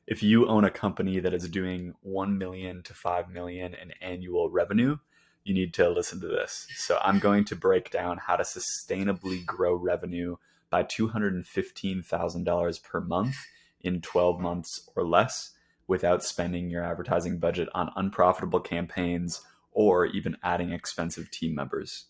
If you own a company that is doing 1 million to 5 million in annual revenue, you need to listen to this. So I'm going to break down how to sustainably grow revenue by $215,000 per month in 12 months or less without spending your advertising budget on unprofitable campaigns or even adding expensive team members.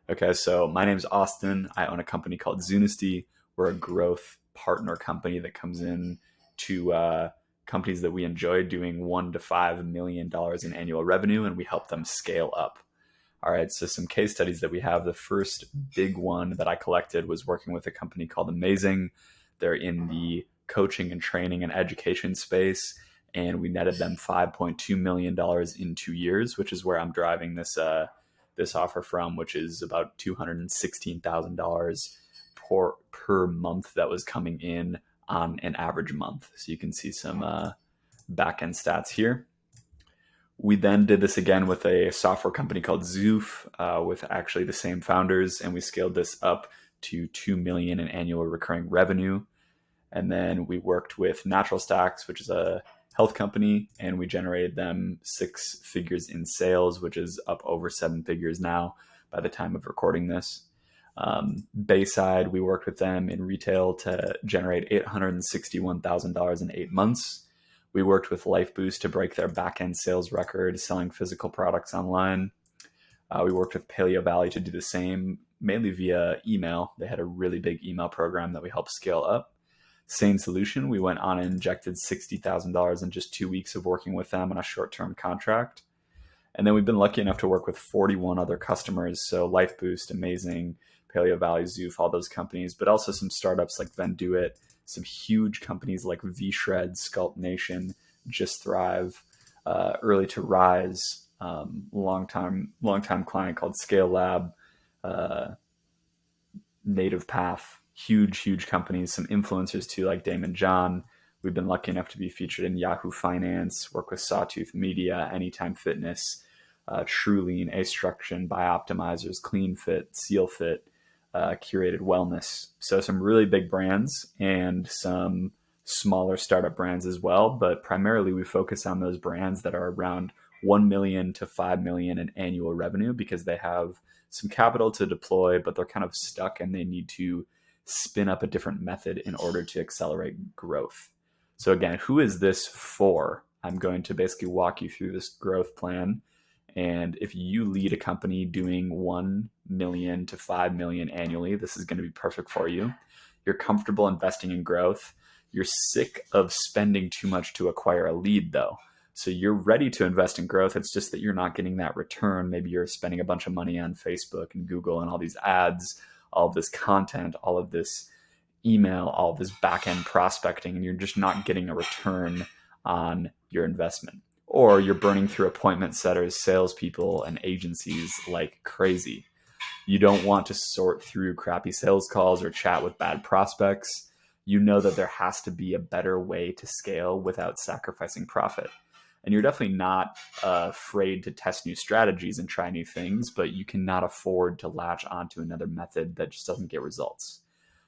Okay, so my name is Austin. I own a company called Zunisty. We're a growth partner company that comes in to companies that we enjoy doing $1 to $5 million in annual revenue, and we help them scale up. All right, so some case studies that we have. The first big one that I collected was working with a company called Amazing. They're in the coaching and training and education space, and we netted them $5.2 million in 2 years, which is where I'm driving this offer from, which is about $216,000 per month that was coming in on an average month. So you can see some back end stats here. We then did this again with a software company called Zoof, with actually the same founders, and we scaled this up to 2 million in annual recurring revenue. And then we worked with Natural Stacks, which is a health company, and we generated them 6 figures in sales, which is up over 7 figures now by the time of recording this. Bayside, we worked with them in retail to generate $861,000 in 8 months. We worked with LifeBoost to break their back-end sales record selling physical products online. We worked with Paleo Valley to do the same, mainly via email. They had a really big email program that we helped scale up. Same solution, we went on and injected $60,000 in just 2 weeks of working with them on a short-term contract. And then we've been lucky enough to work with 41 other customers. So LifeBoost, Amazing, Paleo Valley, Zoof, all those companies, but also some startups like Venduit, some huge companies like VShred, Sculpt Nation, Just Thrive, Early to Rise, long-time client called Scale Lab, Native Path, huge companies, some influencers too, like Damon John. We've been lucky enough to be featured in Yahoo Finance, work with Sawtooth Media, Anytime Fitness, TrueLean, Astruction, Bioptimizers, CleanFit, SealFit, Curated Wellness. So some really big brands and some smaller startup brands as well. But primarily we focus on those brands that are around 1 million to 5 million in annual revenue because they have some capital to deploy, but they're kind of stuck and they need to spin up a different method in order to accelerate growth. So again, who is this for? I'm going to basically walk you through this growth plan. And if you lead a company doing 1 million to 5 million annually, this is going to be perfect for you. You're comfortable investing in growth. You're sick of spending too much to acquire a lead though. So you're ready to invest in growth. It's just that you're not getting that return. Maybe you're spending a bunch of money on Facebook and Google and all these ads, all of this content, all of this email, all of this back-end prospecting, and you're just not getting a return on your investment. Or you're burning through appointment setters, salespeople, and agencies like crazy. You don't want to sort through crappy sales calls or chat with bad prospects. You know that there has to be a better way to scale without sacrificing profit. And you're definitely not afraid to test new strategies and try new things, but you cannot afford to latch onto another method that just doesn't get results.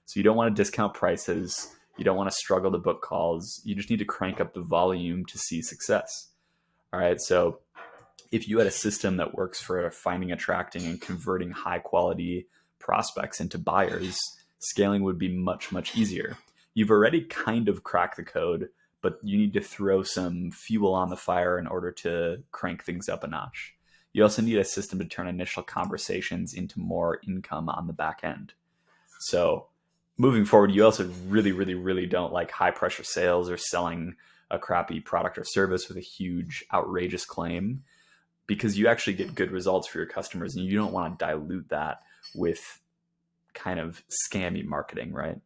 So you don't want to discount prices. You don't want to struggle to book calls. You just need to crank up the volume to see success. All right, so if you had a system that works for finding, attracting, and converting high quality prospects into buyers, scaling would be much easier. You've already kind of cracked the code, but you need to throw some fuel on the fire in order to crank things up a notch. You also need a system to turn initial conversations into more income on the back end. So moving forward, you also really don't like high pressure sales or selling a crappy product or service with a huge, outrageous claim, because you actually get good results for your customers and you don't want to dilute that with kind of scammy marketing, right?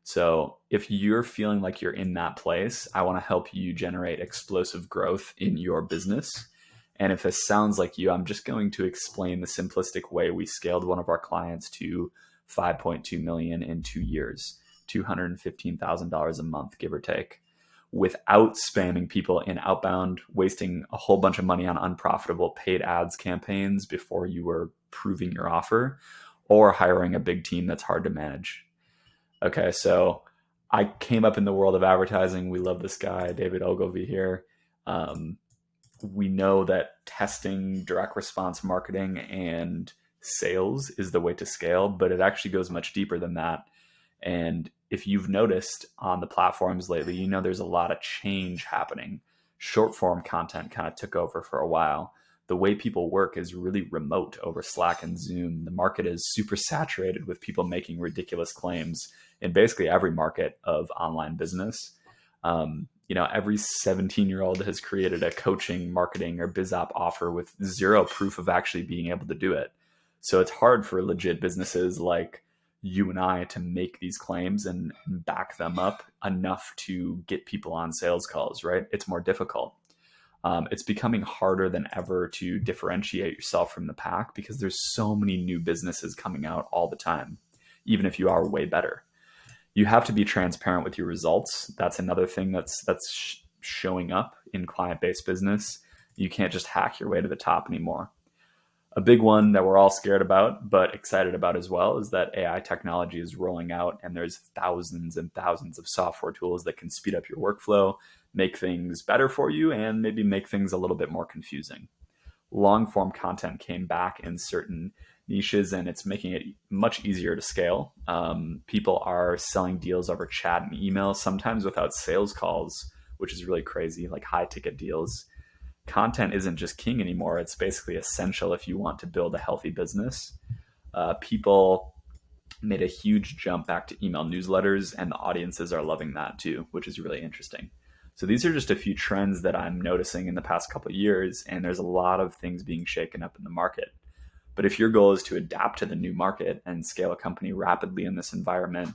So if you're feeling like you're in that place, I want to help you generate explosive growth in your business. And if this sounds like you, I'm just going to explain the simplistic way we scaled one of our clients to 5.2 million in 2 years, $215,000 a month, give or take, without spamming people in outbound, wasting a whole bunch of money on unprofitable paid ads campaigns before you were proving your offer, or hiring a big team that's hard to manage. Okay, so I came up in the world of advertising. We love this guy, David Ogilvy here. Um, we know that testing direct response marketing and sales is the way to scale, but it actually goes much deeper than that. And if you've noticed on the platforms lately, there's a lot of change happening. Short form content kind of took over for a while. The way people work is really remote over Slack and Zoom. The market is super saturated with people making ridiculous claims in basically every market of online business. Every 17-year-old has created a coaching, marketing, or biz op offer with zero proof of actually being able to do it. So it's hard for legit businesses like you and I to make these claims and back them up enough to get people on sales calls, right? It's more difficult. It's becoming harder than ever to differentiate yourself from the pack because there's so many new businesses coming out all the time, even if you are way better. You have to be transparent with your results. That's another thing that's showing up in client-based business. You can't just hack your way to the top anymore. A big one that we're all scared about, but excited about as well, is that AI technology is rolling out, and there's thousands and thousands of software tools that can speed up your workflow, make things better for you, and maybe make things a little bit more confusing. Long form content came back in certain niches, and it's making it much easier to scale. People are selling deals over chat and email, sometimes without sales calls, which is really crazy, like high ticket deals. Content isn't just king anymore. It's basically essential if you want to build a healthy business. People made a huge jump back to email newsletters, and the audiences are loving that too, which is really interesting. So these are just a few trends that I'm noticing in the past couple of years, and there's a lot of things being shaken up in the market. But if your goal is to adapt to the new market and scale a company rapidly in this environment,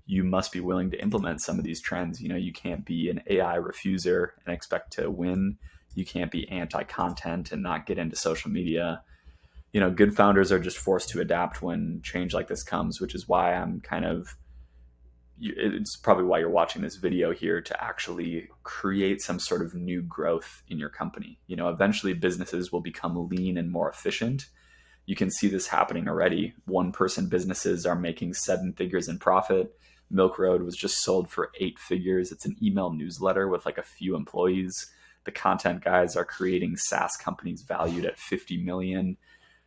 you must be willing to implement some of these trends. You can't be an AI refuser and expect to win. You can't be anti-content and not get into social media. Good founders are just forced to adapt when change like this comes, which is why it's probably why you're watching this video here, to actually create some sort of new growth in your company. Eventually businesses will become lean and more efficient. You can see this happening already. One person businesses are making 7 figures in profit. Milk Road was just sold for 8 figures. It's an email newsletter with like a few employees. The content guys are creating SaaS companies valued at 50 million.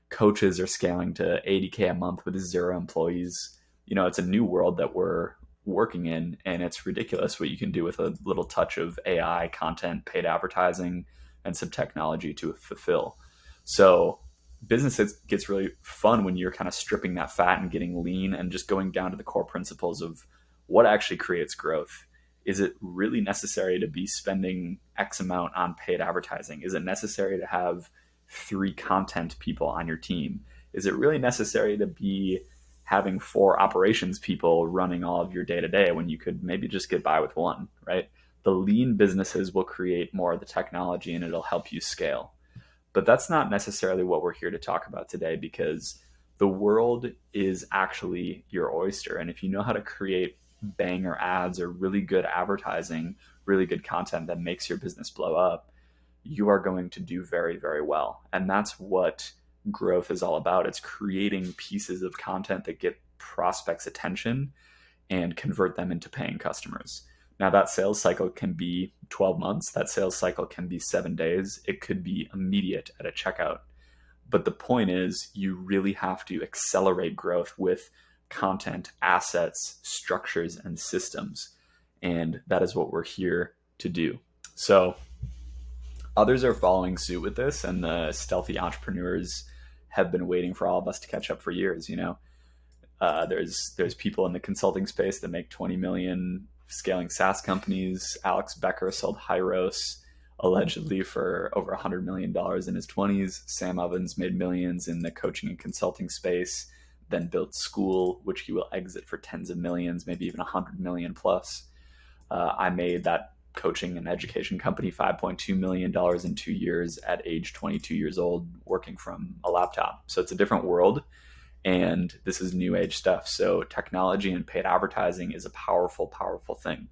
Coaches are scaling to 80K a month with 0 employees. It's a new world that we're working in, and it's ridiculous what you can do with a little touch of AI, content, paid advertising, and some technology to fulfill. So business gets really fun when you're kind of stripping that fat and getting lean and just going down to the core principles of what actually creates growth. Is it really necessary to be spending X amount on paid advertising? Is it necessary to have 3 content people on your team? Is it really necessary to be having 4 operations people running all of your day-to-day when you could maybe just get by with 1, right? The lean businesses will create more of the technology, and it'll help you scale. But that's not necessarily what we're here to talk about today, because the world is actually your oyster. And if you know how to create banger ads or really good advertising, really good content that makes your business blow up, you are going to do very, very well. And that's what growth is all about. It's creating pieces of content that get prospects' attention and convert them into paying customers. Now, that sales cycle can be 12 months. That sales cycle can be 7 days. It could be immediate at a checkout. But the point is, you really have to accelerate growth with content, assets, structures, and systems. And that is what we're here to do. So others are following suit with this, and the stealthy entrepreneurs have been waiting for all of us to catch up for years. There's people in the consulting space that make 20 million scaling SaaS companies. Alex Becker sold Hyros allegedly for over $100 million in his 20s. Sam Ovens made millions in the coaching and consulting space, then built School, which he will exit for tens of millions, maybe even 100 million plus. I made that coaching and education company $5.2 million in 2 years at age 22 years old, working from a laptop. So it's a different world. And this is new age stuff. So technology and paid advertising is a powerful, powerful thing.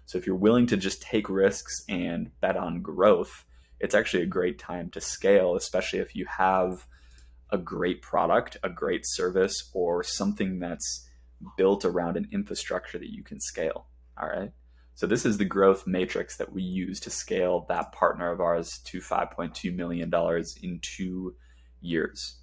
So if you're willing to just take risks and bet on growth, it's actually a great time to scale, especially if you have a great product, a great service, or something that's built around an infrastructure that you can scale. All right. So this is the growth matrix that we use to scale that partner of ours to $5.2 million in 2 years.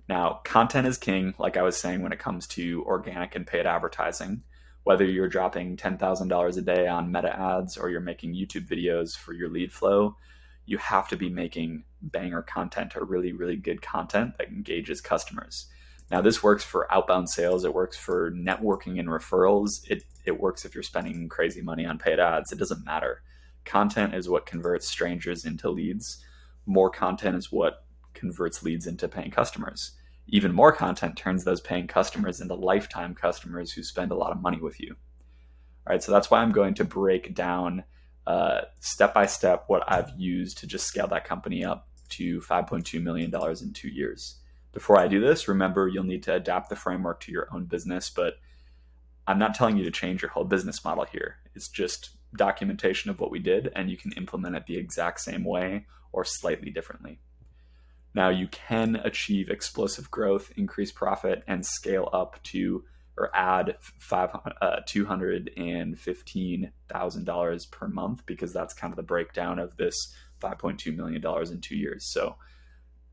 Now, content is king, like I was saying, when it comes to organic and paid advertising. Whether you're dropping $10,000 a day on meta ads or you're making YouTube videos for your lead flow, you have to be making banger content or really, really good content that engages customers. Now, this works for outbound sales. It works for networking and referrals. It works if you're spending crazy money on paid ads. It doesn't matter. Content is what converts strangers into leads. More content is what converts leads into paying customers. Even more content turns those paying customers into lifetime customers who spend a lot of money with you. All right, so that's why I'm going to break down step by step what I've used to just scale that company up to $5.2 million in 2 years. Before I do this, remember you'll need to adapt the framework to your own business, but I'm not telling you to change your whole business model here. It's just documentation of what we did, and you can implement it the exact same way or slightly differently. Now, you can achieve explosive growth, increase profit, and scale up to or add $215,000 per month, because that's kind of the breakdown of this $5.2 million in 2 years. So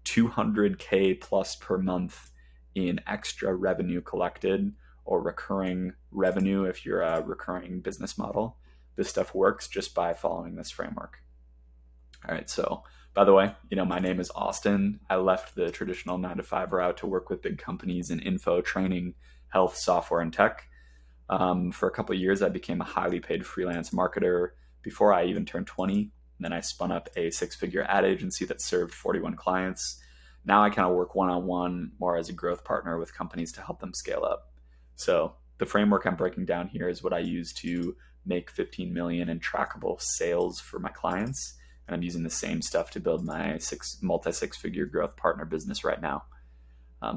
$200K plus per month in extra revenue collected, or recurring revenue if you're a recurring business model. This stuff works just by following this framework. All right, so by the way, my name is Austin. I left the traditional 9-to-5 route to work with big companies in info, training, health, software, and tech. For a couple of years, I became a highly paid freelance marketer before I even turned 20. And then I spun up a 6-figure ad agency that served 41 clients. Now I kind of work one-on-one more as a growth partner with companies to help them scale up. So the framework I'm breaking down here is what I use to make 15 million in trackable sales for my clients. And I'm using the same stuff to build my multi-6-figure growth partner business right now.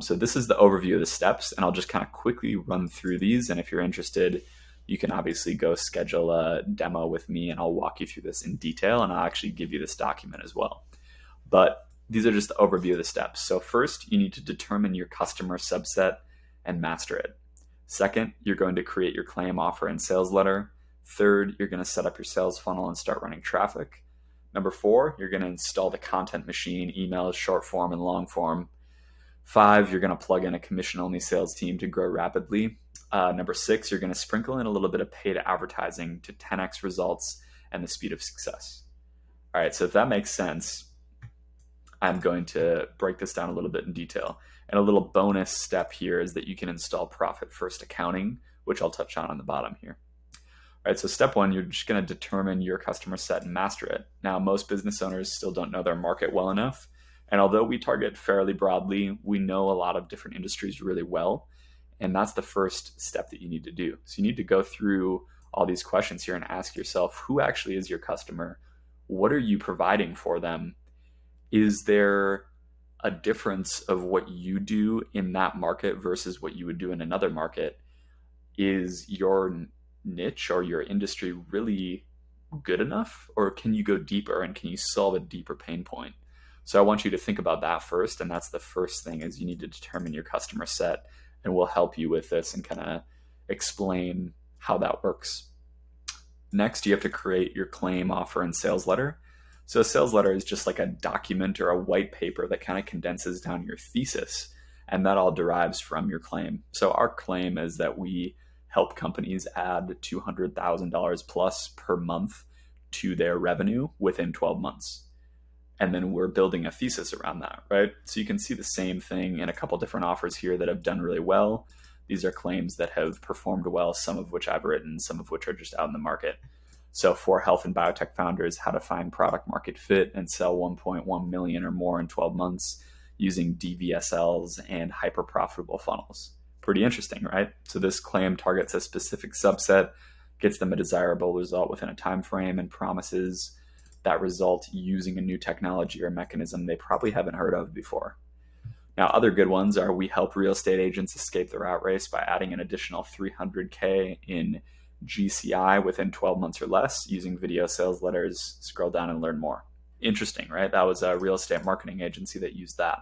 So this is the overview of the steps, and I'll just kind of quickly run through these. And if you're interested, you can obviously go schedule a demo with me, and I'll walk you through this in detail, and I'll actually give you this document as well. But these are just the overview of the steps. So first, you need to determine your customer subset and master it. Second, you're going to create your claim, offer, and sales letter. Third, you're going to set up your sales funnel and start running traffic. Number 4, you're going to install the content machine, emails, short form, and long form. 5, you're going to plug in a commission-only sales team to grow rapidly. Number 6, you're going to sprinkle in a little bit of paid advertising to 10x results and the speed of success. All right, so if that makes sense, I'm going to break this down a little bit in detail. And a little bonus step here is that you can install Profit First Accounting, which I'll touch on the bottom here. All right, so step 1, you're just going to determine your customer set and master it. Now, most business owners still don't know their market well enough. And although we target fairly broadly, we know a lot of different industries really well. And that's the first step that you need to do. So you need to go through all these questions here and ask yourself, who actually is your customer? What are you providing for them? Is there a difference of what you do in that market versus what you would do in another market? Is your niche or your industry really good enough? Or can you go deeper, and can you solve a deeper pain point? So I want you to think about that first. And that's the first thing, is you need to determine your customer set, and we'll help you with this and kind of explain how that works. Next, you have to create your claim, offer, and sales letter. So a sales letter is just like a document or a white paper that kind of condenses down your thesis, and that all derives from your claim. So our claim is that we help companies add $200,000 plus per month to their revenue within 12 months. And then we're building a thesis around that, right? So you can see the same thing in a couple different offers here that have done really well. These are claims that have performed well, some of which I've written, some of which are just out in the market. So for health and biotech founders, how to find product market fit and sell 1.1 million or more in 12 months using DVSLs and hyper profitable funnels. Pretty interesting, right? So this claim targets a specific subset, gets them a desirable result within a time frame, and promises that result using a new technology or mechanism they probably haven't heard of before. Now, other good ones are we help real estate agents escape the rat race by adding an additional 300K in GCI within 12 months or less using video sales letters. Scroll down and learn more. Interesting, right? That was a real estate marketing agency that used that.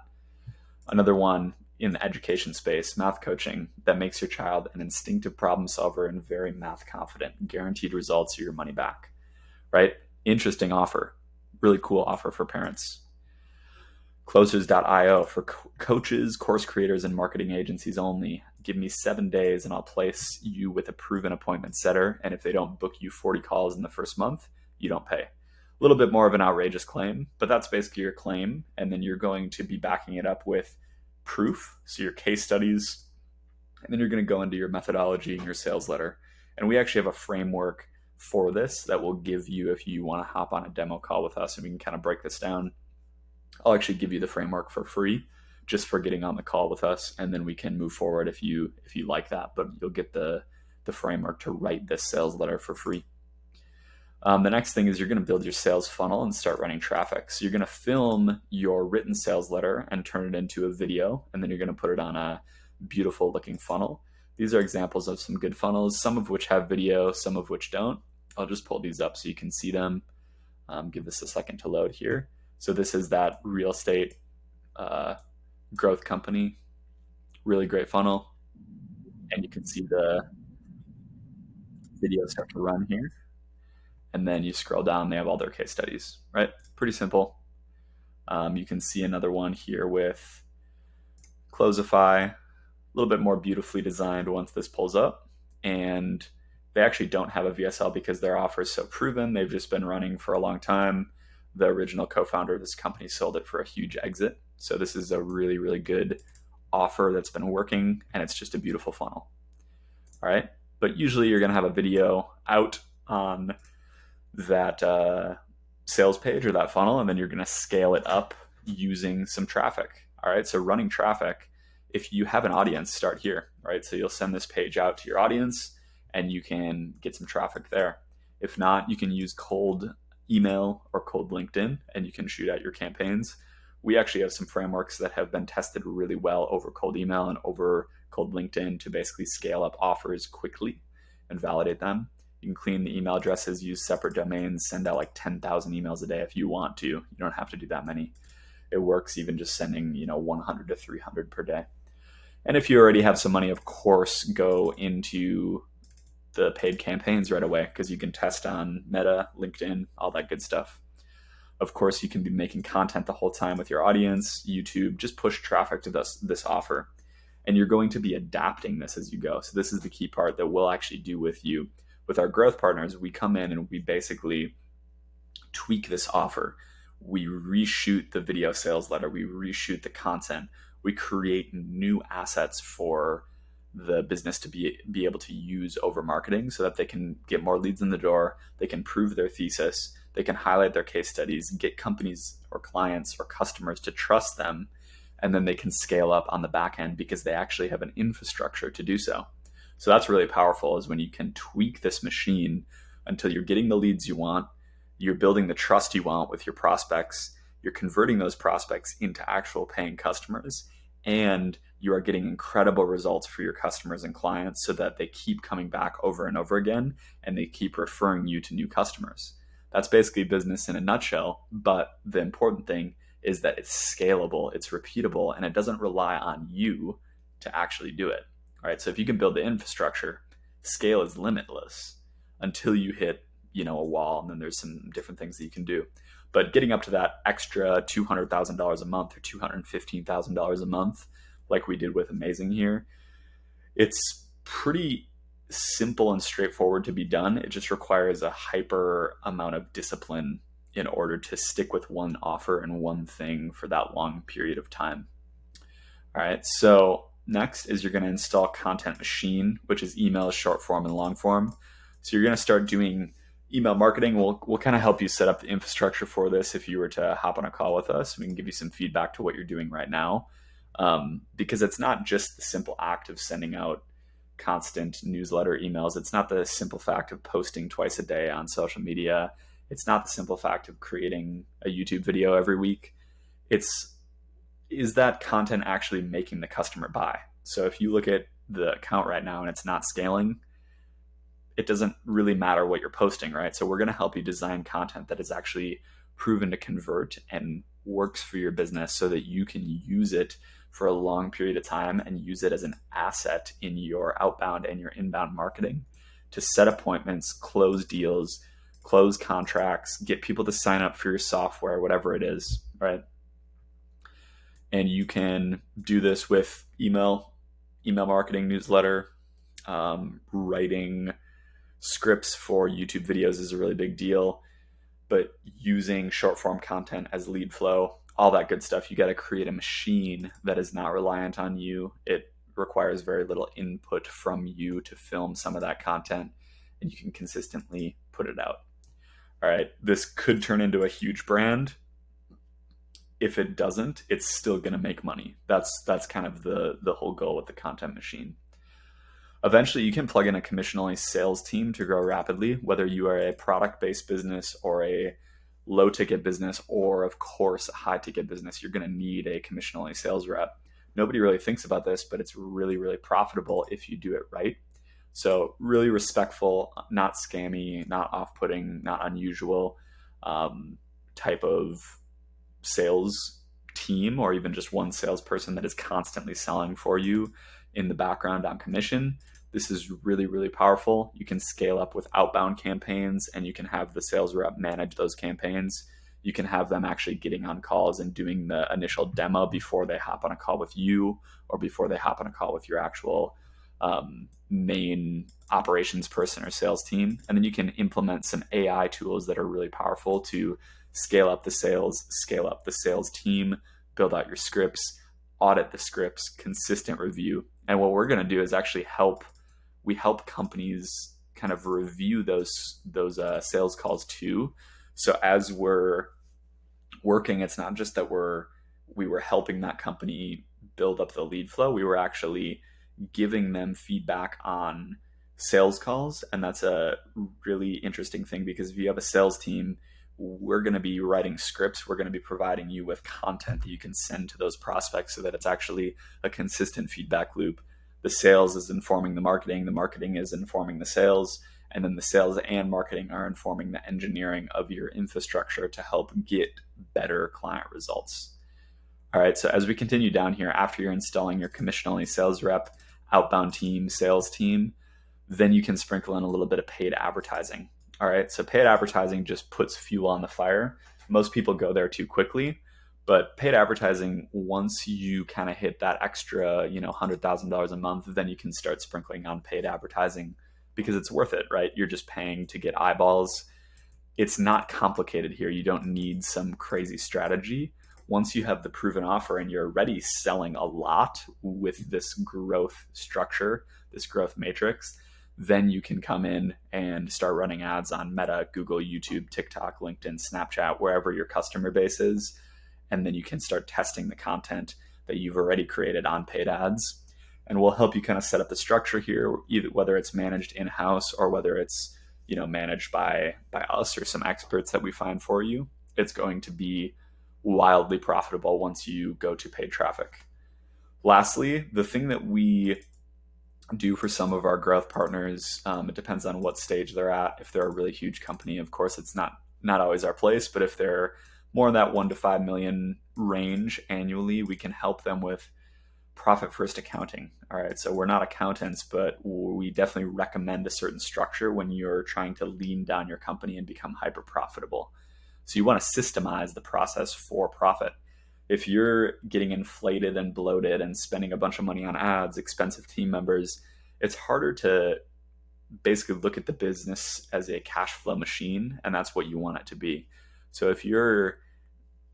Another one in the education space, math coaching, that makes your child an instinctive problem solver and very math confident. Guaranteed results or your money back, right? Interesting offer. Really cool offer for parents. Closers.io for coaches, course creators, and marketing agencies only. Give me 7 days and I'll place you with a proven appointment setter. And if they don't book you 40 calls in the first month, you don't pay. A little bit more of an outrageous claim, but that's basically your claim. And then you're going to be backing it up with proof, so your case studies, and then you're going to go into your methodology and your sales letter. And we actually have a framework for this that we'll give you if you want to hop on a demo call with us and we can kind of break this down. I'll actually give you the framework for free just for getting on the call with us, and then we can move forward if you like that. But you'll get the framework to write this sales letter for free. The next thing is you're going to build your sales funnel and start running traffic. So you're going to film your written sales letter and turn it into a video, and then you're going to put it on a beautiful looking funnel. These are examples of some good funnels, some of which have video, some of which don't. I'll just pull these up so you can see them. Give this a second to load here. So this is that real estate growth company, really great funnel. And you can see the video start to run here. And then you scroll down, they have all their case studies, right? Pretty simple. You can see another one here with Closify, a little bit more beautifully designed once this pulls up. And they actually don't have a VSL because their offer is so proven. They've just been running for a long time. The original co-founder of this company sold it for a huge exit. So this is a really, really good offer that's been working, and it's just a beautiful funnel. All right. But usually you're going to have a video out on that sales page or that funnel, and then you're going to scale it up using some traffic. All right. So running traffic, if you have an audience, start here. Right. So you'll send this page out to your audience and you can get some traffic there. If not, you can use cold email or cold LinkedIn and you can shoot out your campaigns. We actually have some frameworks that have been tested really well over cold email and over cold LinkedIn to basically scale up offers quickly and validate them. You can clean the email addresses, use separate domains, send out like 10,000 emails a day if you want to. You don't have to do that many. It works even just sending, 100 to 300 per day. And if you already have some money, of course, go into the paid campaigns right away because you can test on Meta, LinkedIn, all that good stuff. Of course, you can be making content the whole time with your audience, YouTube, just push traffic to this offer. And you're going to be adapting this as you go. So this is the key part that we'll actually do with you. With our growth partners, we come in and we basically tweak this offer. We reshoot the video sales letter. We reshoot the content. We create new assets for the business to be able to use over marketing so that they can get more leads in the door. They can prove their thesis. They can highlight their case studies, get companies or clients or customers to trust them. And then they can scale up on the back end because they actually have an infrastructure to do so. So that's really powerful, is when you can tweak this machine until you're getting the leads you want, you're building the trust you want with your prospects, you're converting those prospects into actual paying customers, and you are getting incredible results for your customers and clients so that they keep coming back over and over again and they keep referring you to new customers. That's basically business in a nutshell, but the important thing is that it's scalable, it's repeatable, and it doesn't rely on you to actually do it. All right, so if you can build the infrastructure, scale is limitless until you hit, a wall, and then there's some different things that you can do. But getting up to that extra $200,000 a month or $215,000 a month, like we did with Amazing here, it's pretty simple and straightforward to be done. It just requires a hyper amount of discipline in order to stick with one offer and one thing for that long period of time. All right, so next is you're going to install Content Machine, which is email, short form, and long form. So you're going to start doing email marketing. We'll kind of help you set up the infrastructure for this if you were to hop on a call with us. We can give you some feedback to what you're doing right now, because it's not just the simple act of sending out constant newsletter emails. It's not the simple fact of posting twice a day on social media. It's not the simple fact of creating a YouTube video every week. Is that content actually making the customer buy? So if you look at the account right now and it's not scaling, it doesn't really matter what you're posting, right? So we're going to help you design content that is actually proven to convert and works for your business so that you can use it for a long period of time and use it as an asset in your outbound and your inbound marketing to set appointments, close deals, close contracts, get people to sign up for your software, whatever it is, right? And you can do this with email marketing, newsletter, writing scripts for YouTube videos is a really big deal, but using short form content as lead flow, all that good stuff. You got to create a machine that is not reliant on you. It requires very little input from you to film some of that content, and you can consistently put it out. All right, this could turn into a huge brand. If it doesn't, it's still going to make money. That's kind of the whole goal with the content machine. Eventually, you can plug in a commission-only sales team to grow rapidly, whether you are a product-based business or a low-ticket business, or of course, a high-ticket business. You're going to need a commission-only sales rep. Nobody really thinks about this, but it's really, really profitable if you do it right. So really respectful, not scammy, not off-putting, not unusual type of sales team, or even just one salesperson that is constantly selling for you in the background on commission. This is really, really powerful. You can scale up with outbound campaigns, and you can have the sales rep manage those campaigns. You can have them actually getting on calls and doing the initial demo before they hop on a call with you, or before they hop on a call with your actual main operations person or sales team. And then you can implement some AI tools that are really powerful to scale up the sales team, build out your scripts, audit the scripts, consistent review. And what we're going to do is actually help companies kind of review those sales calls too. So as we're working, it's not just that we were helping that company build up the lead flow. We were actually giving them feedback on sales calls. And that's a really interesting thing, because if you have a sales team, we're going to be writing scripts. We're going to be providing you with content that you can send to those prospects so that it's actually a consistent feedback loop. The sales is informing the marketing is informing the sales, and then the sales and marketing are informing the engineering of your infrastructure to help get better client results. All right, so as we continue down here, after you're installing your commission-only sales rep, outbound team, sales team, then you can sprinkle in a little bit of paid advertising. All right, so paid advertising just puts fuel on the fire. Most people go there too quickly, but paid advertising, once you kind of hit that extra, $100,000 a month, then you can start sprinkling on paid advertising, because it's worth it, right? You're just paying to get eyeballs. It's not complicated here. You don't need some crazy strategy. Once you have the proven offer and you're already selling a lot with this growth structure, this growth matrix, then you can come in and start running ads on Meta, Google, YouTube, TikTok, LinkedIn, Snapchat, wherever your customer base is. And then you can start testing the content that you've already created on paid ads. And we'll help you kind of set up the structure here, either whether it's managed in-house or whether it's managed by us or some experts that we find for you. It's going to be wildly profitable once you go to paid traffic. Lastly, the thing that we do for some of our growth partners, it depends on what stage they're at. If they're a really huge company, of course, it's not always our place, but if they're more in that 1 to 5 million range annually, we can help them with profit first accounting. All right, so we're not accountants, but we definitely recommend a certain structure when you're trying to lean down your company and become hyper profitable. So you want to systemize the process for profit. If you're getting inflated and bloated and spending a bunch of money on ads, expensive team members, it's harder to basically look at the business as a cash flow machine, and that's what you want it to be. So if you're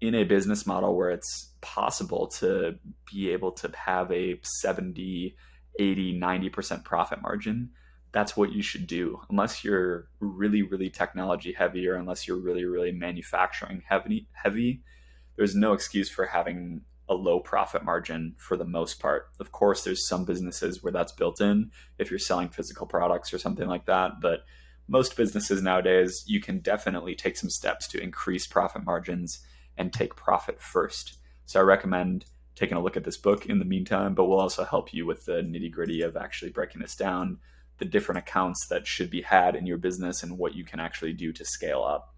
in a business model where it's possible to be able to have a 70, 80, 90% profit margin, that's what you should do. Unless you're really, really technology heavy, or unless you're really, really manufacturing heavy, there's no excuse for having a low profit margin for the most part. Of course, there's some businesses where that's built in if you're selling physical products or something like that. But most businesses nowadays, you can definitely take some steps to increase profit margins and take profit first. So I recommend taking a look at this book in the meantime, but we'll also help you with the nitty gritty of actually breaking this down, the different accounts that should be had in your business and what you can actually do to scale up.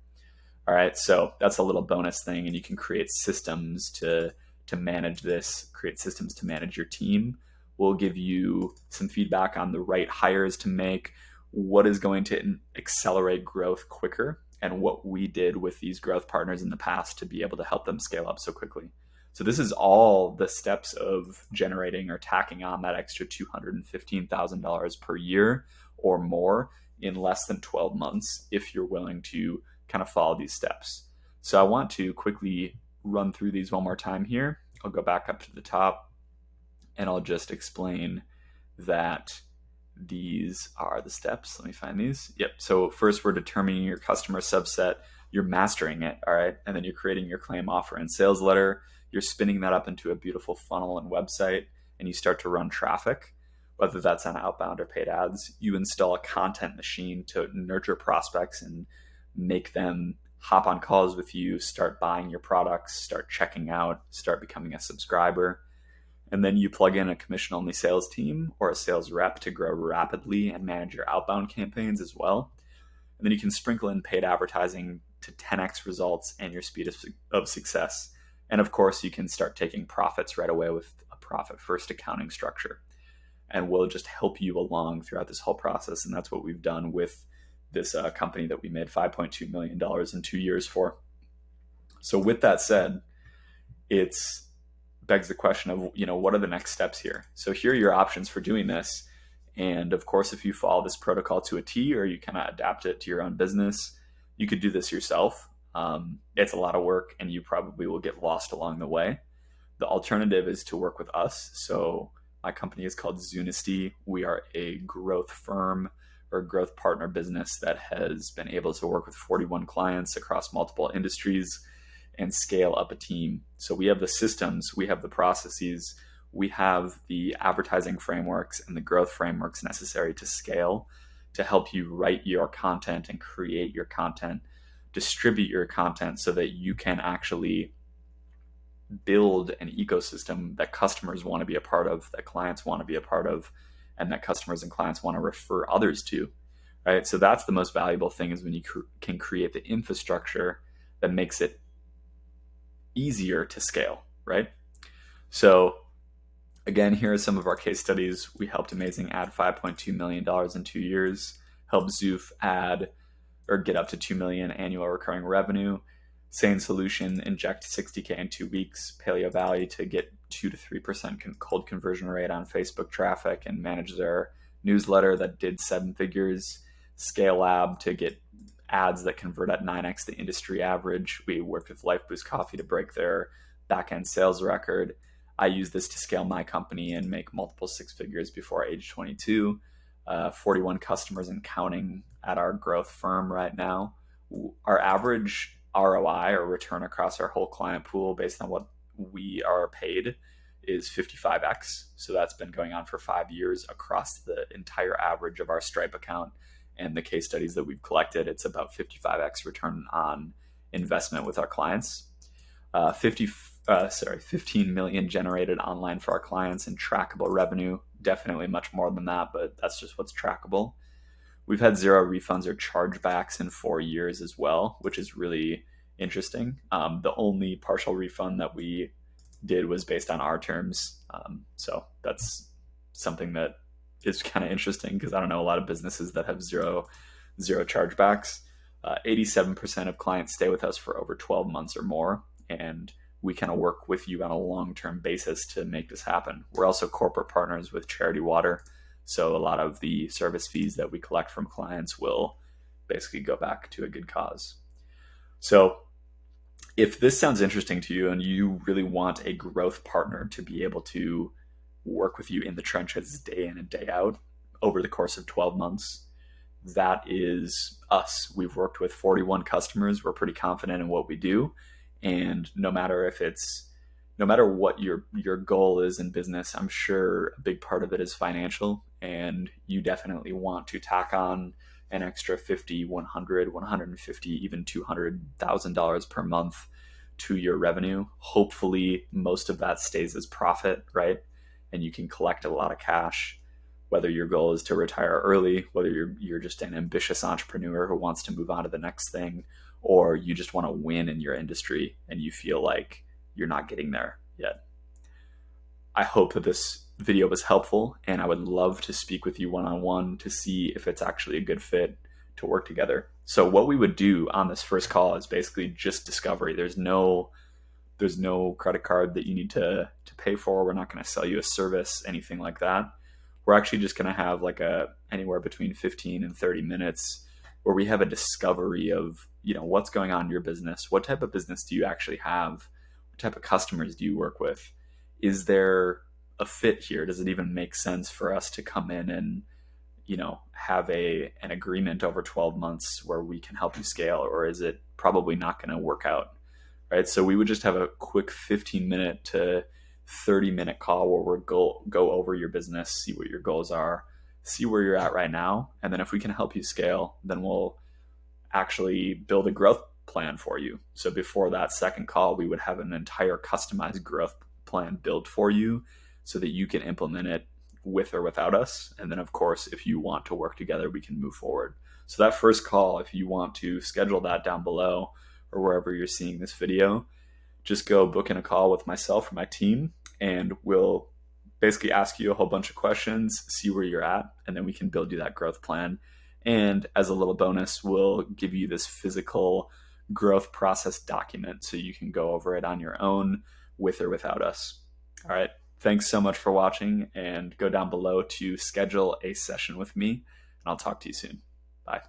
All right, so that's a little bonus thing, and you can create systems to to manage this, create systems to manage your team. We'll give you some feedback on the right hires to make, what is going to accelerate growth quicker, and what we did with these growth partners in the past to be able to help them scale up so quickly. So this is all the steps of generating or tacking on that extra $215,000 per year or more in less than 12 months if you're willing to kind of follow these steps. So I want to quickly run through these one more time here. I'll go back up to the top and I'll just explain that these are the steps. Let me find these. Yep. So first we're determining your customer subset. You're mastering it. All right. And then you're creating your claim, offer, and sales letter. You're spinning that up into a beautiful funnel and website, and you start to run traffic, whether that's on outbound or paid ads. You install a content machine to nurture prospects and make them hop on calls with you, start buying your products, start checking out, start becoming a subscriber. And then you plug in a commission-only sales team or a sales rep to grow rapidly and manage your outbound campaigns as well. And then you can sprinkle in paid advertising to 10x results and your speed of success. And of course, you can start taking profits right away with a profit-first accounting structure. And we'll just help you along throughout this whole process. And that's what we've done with this company that we made $5.2 million in 2 years for. So with that said, it's begs the question of, what are the next steps here? So here are your options for doing this. And of course, if you follow this protocol to a T or you kind of adapt it to your own business, you could do this yourself. It's a lot of work and you probably will get lost along the way. The alternative is to work with us. So my company is called Sustainably. We are a growth firm or growth partner business that has been able to work with 41 clients across multiple industries and scale up a team. So we have the systems, we have the processes, we have the advertising frameworks and the growth frameworks necessary to scale, to help you write your content and create your content, distribute your content so that you can actually build an ecosystem that customers want to be a part of, that clients want to be a part of, and that customers and clients want to refer others to, right? So that's the most valuable thing, is when you can create the infrastructure that makes it easier to scale, right? So again, here are some of our case studies. We helped Amazing add $5.2 million in 2 years, helped Zoof add or get up to 2 million annual recurring revenue, Sane Solution inject 60K in 2 weeks, Paleo Valley to get 2 to 3% cold conversion rate on Facebook traffic and manage their newsletter that did 7 figures, Scale Lab to get ads that convert at 9x the industry average. We worked with Life Boost Coffee to break their back-end sales record. I use this to scale my company and make multiple 6 figures before age 22. 41 customers and counting at our growth firm right now. Our average ROI or return across our whole client pool based on what we are paid is 55x. So that's been going on for 5 years across the entire average of our Stripe account. And the case studies that we've collected, it's about 55x return on investment with our clients. 15 million generated online for our clients and trackable revenue. Definitely much more than that, but that's just what's trackable. We've had 0 refunds or chargebacks in 4 years as well, which is really interesting. The only partial refund that we did was based on our terms. So that's something that is kind of interesting, because I don't know a lot of businesses that have zero chargebacks. 87% of clients stay with us for over 12 months or more, and we kind of work with you on a long-term basis to make this happen. We're also corporate partners with Charity Water, so a lot of the service fees that we collect from clients will basically go back to a good cause. So if this sounds interesting to you and you really want a growth partner to be able to work with you in the trenches day in and day out over the course of 12 months, that is us. We've worked with 41 customers. We're pretty confident in what we do. And no matter what your goal is in business, I'm sure a big part of it is financial, and you definitely want to tack on an extra $50, $100, $150, even $200,000 per month to your revenue. Hopefully most of that stays as profit, right? And you can collect a lot of cash, whether your goal is to retire early, whether you're just an ambitious entrepreneur who wants to move on to the next thing, or you just want to win in your industry and you feel like you're not getting there. yet. I hope that this video was helpful, and I would love to speak with you one-on-one to see if it's actually a good fit to work together. So what we would do on this first call is basically just discovery. There's no credit card that you need to pay for. We're not going to sell you a service, anything like that. We're actually just going to have like a anywhere between 15 and 30 minutes where we have a discovery of, what's going on in your business. What type of business do you actually have? What type of customers do you work with? Is there a fit here? Does it even make sense for us to come in and, have an agreement over 12 months where we can help you scale, or is it probably not going to work out? Right? So we would just have a quick 15-minute to 30-minute call where we'll go over your business, see what your goals are, see where you're at right now, and then if we can help you scale, then we'll actually build a growth plan for you. So before that second call, we would have an entire customized growth plan built for you so that you can implement it with or without us. And then, of course, if you want to work together, we can move forward. So that first call, if you want to schedule that down below or wherever you're seeing this video, just go book in a call with myself or my team, and we'll basically ask you a whole bunch of questions, see where you're at, and then we can build you that growth plan. And as a little bonus, we'll give you this physical growth process document so you can go over it on your own with or without us. All right. Thanks so much for watching, and go down below to schedule a session with me, and I'll talk to you soon. Bye.